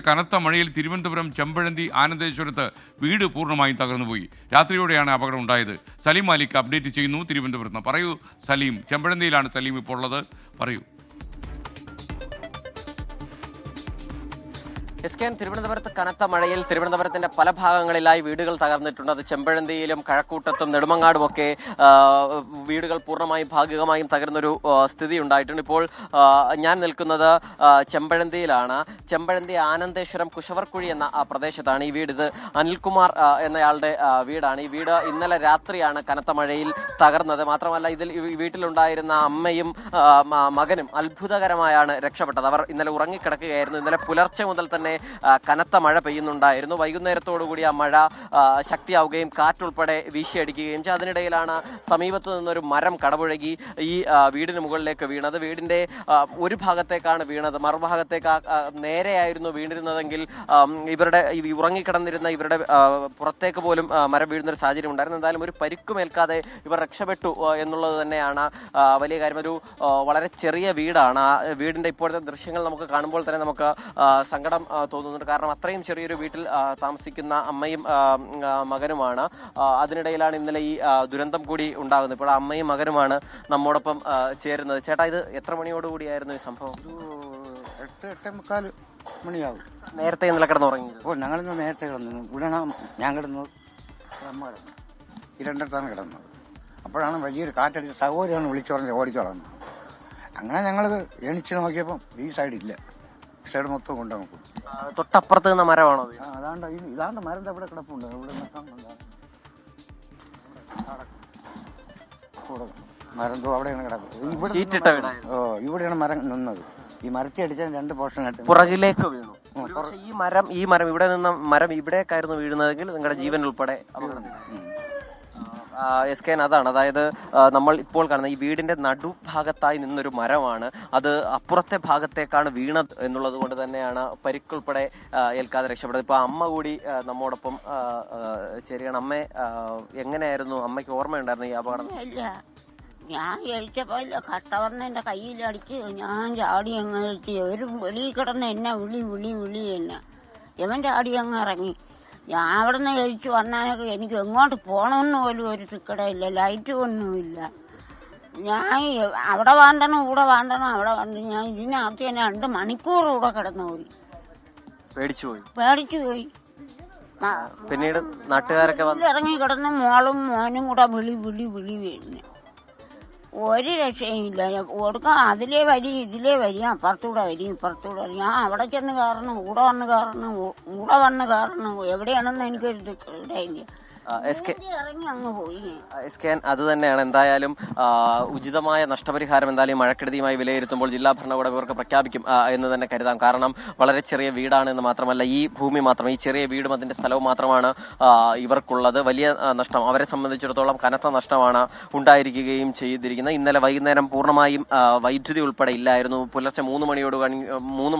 കനത്ത മഴയിൽ തിരുവനന്തപുരം ചെമ്പഴന്തി ആനന്ദേശ്വരത്ത് വീട് പൂർണ്ണമായും തകർന്നുപോയി. രാത്രിയോടെയാണ് അപകടം ഉണ്ടായത്. സലീം മാലിക് അപ്ഡേറ്റ് ചെയ്യുന്നു തിരുവനന്തപുരത്ത്. പറയൂ സലീം, ചെമ്പഴന്തിയിലാണ് സലീം ഇപ്പോൾ ഉള്ളത്, പറയൂ. തിരുവനന്തപുരത്ത് കനത്ത മഴയിൽ തിരുവനന്തപുരത്തിന്റെ പല ഭാഗങ്ങളിലായി വീടുകൾ തകർന്നിട്ടുണ്ട്. അത് ചെമ്പഴന്തിയിലും കഴക്കൂട്ടത്തും നെടുമങ്ങാടുമൊക്കെ വീടുകൾ പൂർണ്ണമായും ഭാഗികമായും തകർന്നൊരു സ്ഥിതി ഉണ്ടായിട്ടുണ്ട്. ഇപ്പോൾ ഞാൻ നിൽക്കുന്നത് ചെമ്പഴന്തിയിലാണ്. ചെമ്പഴന്തി ആനന്ദേശ്വരം കുശവർക്കുഴി എന്ന പ്രദേശത്താണ് ഈ വീട്. ഇത് അനിൽകുമാർ എന്നയാളുടെ വീടാണ്. ഈ വീട് ഇന്നലെ രാത്രിയാണ് കനത്ത മഴയിൽ തകർന്നത്. മാത്രമല്ല ഇതിൽ വീട്ടിലുണ്ടായിരുന്ന അമ്മയും മകനും അത്ഭുതകരമായാണ് രക്ഷപ്പെട്ടത്. അവർ ഇന്നലെ ഉറങ്ങിക്കിടക്കുകയായിരുന്നു. ഇന്നലെ പുലർച്ചെ മുതൽ തന്നെ കനത്ത മഴ പെയ്യുന്നുണ്ടായിരുന്നു. വൈകുന്നേരത്തോടുകൂടി ആ മഴ ശക്തിയാവുകയും കാറ്റുൾപ്പെടെ വീശിയടിക്കുകയും ചെയ്തു. അതിനിടയിലാണ് സമീപത്ത് നിന്നൊരു മരം കടപുഴകി ഈ വീടിന് മുകളിലേക്ക് വീണത്. വീടിന്റെ ഒരു ഭാഗത്തേക്കാണ് വീണത്, മറുഭാഗത്തേക്ക് നേരെയായിരുന്നു വീണിരുന്നതെങ്കിൽ ഇവരുടെ ഉറങ്ങിക്കിടന്നിരുന്ന ഇവരുടെ പുറത്തേക്ക് പോലും മരം വീഴുന്നൊരു സാഹചര്യം ഉണ്ടായിരുന്നു. എന്തായാലും ഒരു പരിക്കുമേൽക്കാതെ ഇവർ രക്ഷപ്പെട്ടു എന്നുള്ളത് തന്നെയാണ് വലിയ കാര്യം. ഒരു വളരെ ചെറിയ വീടാണ്. ആ വീടിന്റെ ഇപ്പോഴത്തെ ദൃശ്യങ്ങൾ നമുക്ക് കാണുമ്പോൾ തന്നെ നമുക്ക് സങ്കടം തോന്നുന്നുണ്ട്. കാരണം അത്രയും ചെറിയൊരു വീട്ടിൽ താമസിക്കുന്ന അമ്മയും മകനുമാണ്. അതിനിടയിലാണ് ഇന്നലെ ഈ ദുരന്തം കൂടി ഉണ്ടാകുന്നത്. ഇപ്പോൾ അമ്മയും മകനുമാണ് നമ്മോടൊപ്പം ചേരുന്നത്. ചേട്ടാ, ഇത് എത്ര മണിയോടുകൂടിയായിരുന്നു ഈ സംഭവം? 8-8:45 മണിയാവും. നേരത്തെ ഇന്നലെ കിടന്നുറങ്ങി? ഞങ്ങളിന്ന് നേരത്തെ കിടന്നു. ഇവിടെ ഞാൻ കിടന്നു, അമ്മ കിടന്നു, ഈ രണ്ടിടത്താണ് കിടന്നത്. അപ്പോഴാണ് വലിയൊരു കാറ്റടിച്ച് സഹോദരിയാണ് വിളിച്ചോളഞ്ഞ് ഓടിച്ചോളഞ്ഞത്. അങ്ങനെ ഞങ്ങൾ എണിച്ച് നോക്കിയപ്പം ഈ സൈഡില്ല, സൈഡ് മൊത്തം കൊണ്ടു നോക്കും. തൊട്ടപ്പുറത്ത് നിന്ന മരമാണോ? ഇതാണ്ട് മരം ഇവിടെ കിടപ്പുണ്ട്. ഇവിടെ മരം അവിടെയാണ് കിടക്കുന്നത്. ഇവിടെയാണ് മരം നിന്നത്. ഈ മരത്തി അടിച്ചാൽ 2 പോർഷൻ പുറകിലേക്ക് വീണു. ഈ മരം ഇവിടെ നിന്ന മരം ഇവിടേക്കായിരുന്നു വീഴുന്നതെങ്കിൽ നിങ്ങളുടെ ജീവൻ ഉൾപ്പെടെ അതാണ്. അതായത് നമ്മൾ ഇപ്പോൾ കാണുന്ന ഈ വീടിന്റെ നടുഭാഗത്തായി നിന്നൊരു മരമാണ്. അത് അപ്പുറത്തെ ഭാഗത്തേക്കാണ് വീണത് എന്നുള്ളത് കൊണ്ട് തന്നെയാണ് പരിക്കുൾപ്പെടെ ഏൽക്കാതെ രക്ഷപ്പെട്ടത്. ഇപ്പൊ അമ്മ കൂടി നമ്മോടൊപ്പം ചേരുകയാണ്. അമ്മ, എങ്ങനെയായിരുന്നു അമ്മയ്ക്ക് ഓർമ്മയുണ്ടായിരുന്നു ഈ അപകടം? ഞാൻ കഴിച്ചപ്പോ കട്ട വന്ന് എന്റെ കയ്യിലടിച്ച് ഞാൻ ചാടി അങ്ങ് കഴിച്ച്. ഒരു വെളിയിൽ കിടന്ന് എന്നെ വിളി എന്നെ ഇവൻ ചാടി അങ്ങ് ഇറങ്ങി. ഞാൻ അവിടെ നിന്ന് കഴിച്ചു വന്നാലൊക്കെ എനിക്ക് എങ്ങോട്ട് പോകണമെന്ന് പോലും ഒരു തിക്കടയില്ല, ലൈറ്റ് ഒന്നുമില്ല. ഞാൻ അവിടെ വാണ്ടണം ഇവിടെ വാണ്ടണം അവിടെ വന്ന് ഞാൻ ഇതിനകത്ത് തന്നെ 2 മണിക്കൂർ കൂടെ കിടന്നു പോയി. പേടിച്ചു പോയി. പിന്നീട് നാട്ടുകാരൊക്കെ ഇറങ്ങി കിടന്ന് മോളും മോനും കൂടെ വിളി വീഴുന്നു. ഒരു രക്ഷയില്ല. കൊടുക്കാം, അതിലേ വരി ഇതിലേ വരി, അപ്പുറത്തൂടെ വരി ഇപ്പുറത്തൂടെ വരി. ഞാൻ അവിടെ ചെന്ന് കയറണം, കൂടെ വന്ന് കയറണം, എവിടെയാണെന്ന് എനിക്കൊരു ഇടയില്ല. ഇറങ്ങി അങ്ങ് പോയി. അത് തന്നെയാണ്. എന്തായാലും ഉചിതമായ നഷ്ടപരിഹാരം എന്തായാലും മഴക്കെടുതിയുമായി വിലയിരുത്തുമ്പോൾ ജില്ലാ ഭരണകൂടം ഇവർക്ക് പ്രഖ്യാപിക്കും എന്ന് തന്നെ കരുതാം. കാരണം വളരെ ചെറിയ വീടാണെന്ന് മാത്രമല്ല, ഈ ഭൂമി മാത്രം, ഈ ചെറിയ വീടും അതിന്റെ സ്ഥലവും മാത്രമാണ് ഇവർക്കുള്ളത്. വലിയ നഷ്ടം, അവരെ സംബന്ധിച്ചിടത്തോളം കനത്ത നഷ്ടമാണ് ഉണ്ടായിരിക്കുകയും ചെയ്തിരിക്കുന്നത്. ഇന്നലെ വൈകുന്നേരം പൂർണ്ണമായും വൈദ്യുതി ഉൾപ്പെടെ ഇല്ലായിരുന്നു. പുലർച്ചെ 3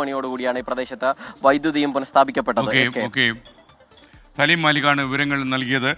മണിയോടുകൂടിയാണ് ഈ പ്രദേശത്ത് വൈദ്യുതിയും പുനഃസ്ഥാപിക്കപ്പെട്ടത്. സലീം മാലിക്കാണ് വിവരങ്ങൾ നൽകിയത്.